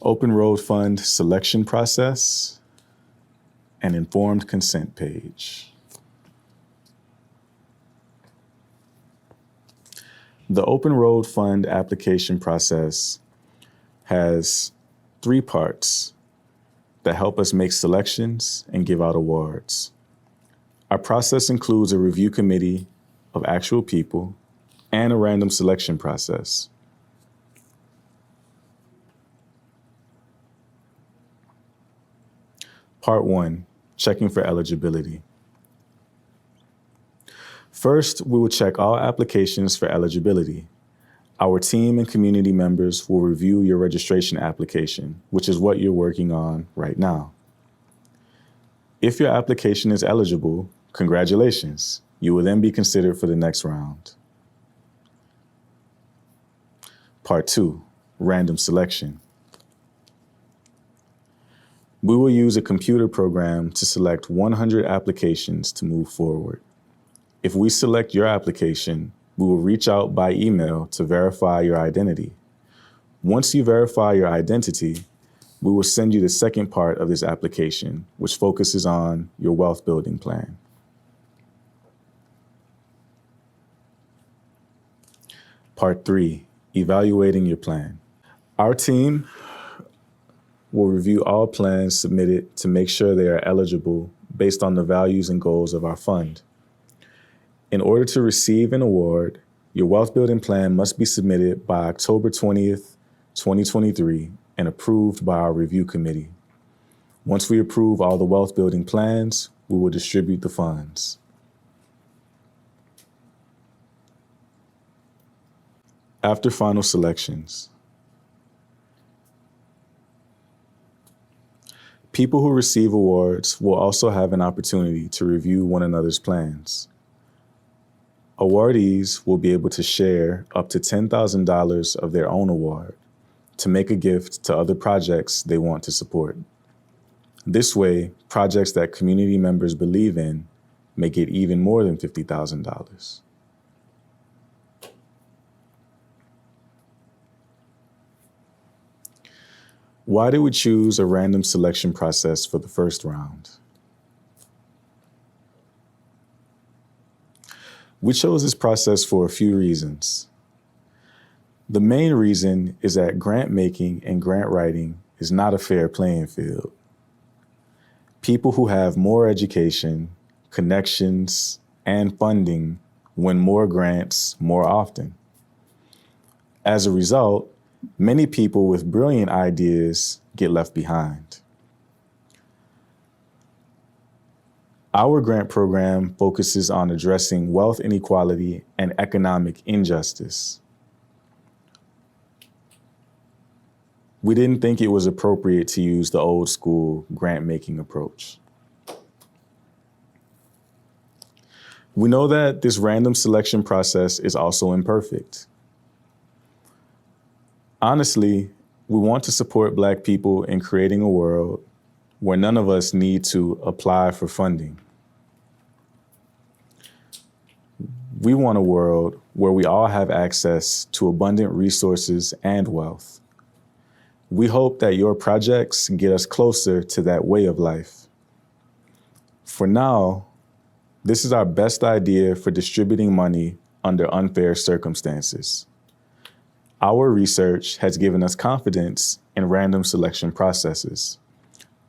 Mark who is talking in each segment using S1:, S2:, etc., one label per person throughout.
S1: Open Road Fund selection process, and informed consent page. The Open Road Fund application process has 3 parts that help us make selections and give out awards. Our process includes a review committee of actual people and a random selection process. Part 1, checking for eligibility. First, we will check all applications for eligibility. Our team and community members will review your registration application, which is what you're working on right now. If your application is eligible, congratulations. You will then be considered for the next round. Part 2, random selection. We will use a computer program to select 100 applications to move forward. If we select your application, we will reach out by email to verify your identity. Once you verify your identity, we will send you the second part of this application, which focuses on your wealth building plan. Part 3, evaluating your plan. Our team will review all plans submitted to make sure they are eligible based on the values and goals of our fund. In order to receive an award, your wealth building plan must be submitted by October 20th, 2023, and approved by our review committee. Once we approve all the wealth building plans, we will distribute the funds. After final selections, people who receive awards will also have an opportunity to review one another's plans. Awardees will be able to share up to $10,000 of their own award to make a gift to other projects they want to support. This way, projects that community members believe in may get even more than $50,000. Why did we choose a random selection process for the first round? We chose this process for a few reasons. The main reason is that grant making and grant writing is not a fair playing field. People who have more education, connections, and funding win more grants more often. As a result, many people with brilliant ideas get left behind. Our grant program focuses on addressing wealth inequality and economic injustice. We didn't think it was appropriate to use the old school grant-making approach. We know that this random selection process is also imperfect. Honestly, we want to support Black people in creating a world where none of us need to apply for funding. We want a world where we all have access to abundant resources and wealth. We hope that your projects get us closer to that way of life. For now, this is our best idea for distributing money under unfair circumstances. Our research has given us confidence in random selection processes.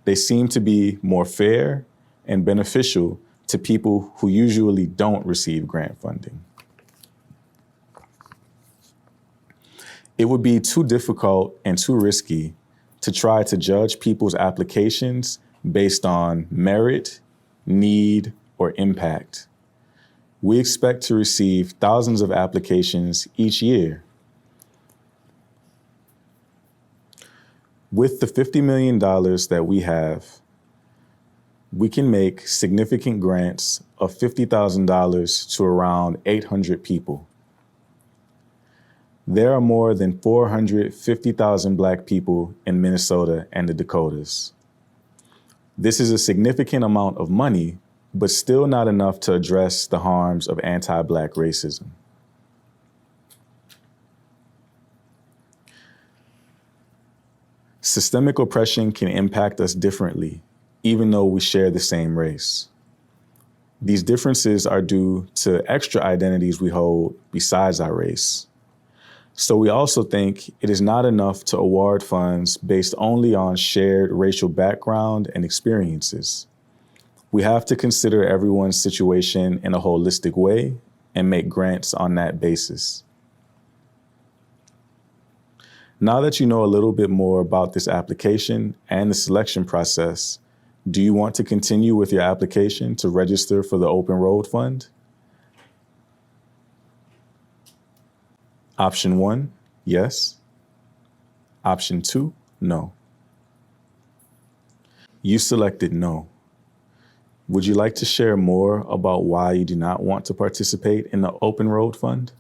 S1: They seem to be more fair and beneficial to people who usually don't receive grant funding. It would be too difficult and too risky to try to judge people's applications based on merit, need, or impact. We expect to receive thousands of applications each year. With the $50 million that we have, we can make significant grants of $50,000 to around 800 people. There are more than 450,000 Black people in Minnesota and the Dakotas. This is a significant amount of money, but still not enough to address the harms of anti-Black racism. Systemic oppression can impact us differently, even though we share the same race. These differences are due to extra identities we hold besides our race. So we also think it is not enough to award funds based only on shared racial background and experiences. We have to consider everyone's situation in a holistic way and make grants on that basis. Now that you know a little bit more about this application and the selection process, do you want to continue with your application to register for the Open Road Fund? Option 1, yes. Option 2, no. You selected no. Would you like to share more about why you do not want to participate in the Open Road Fund?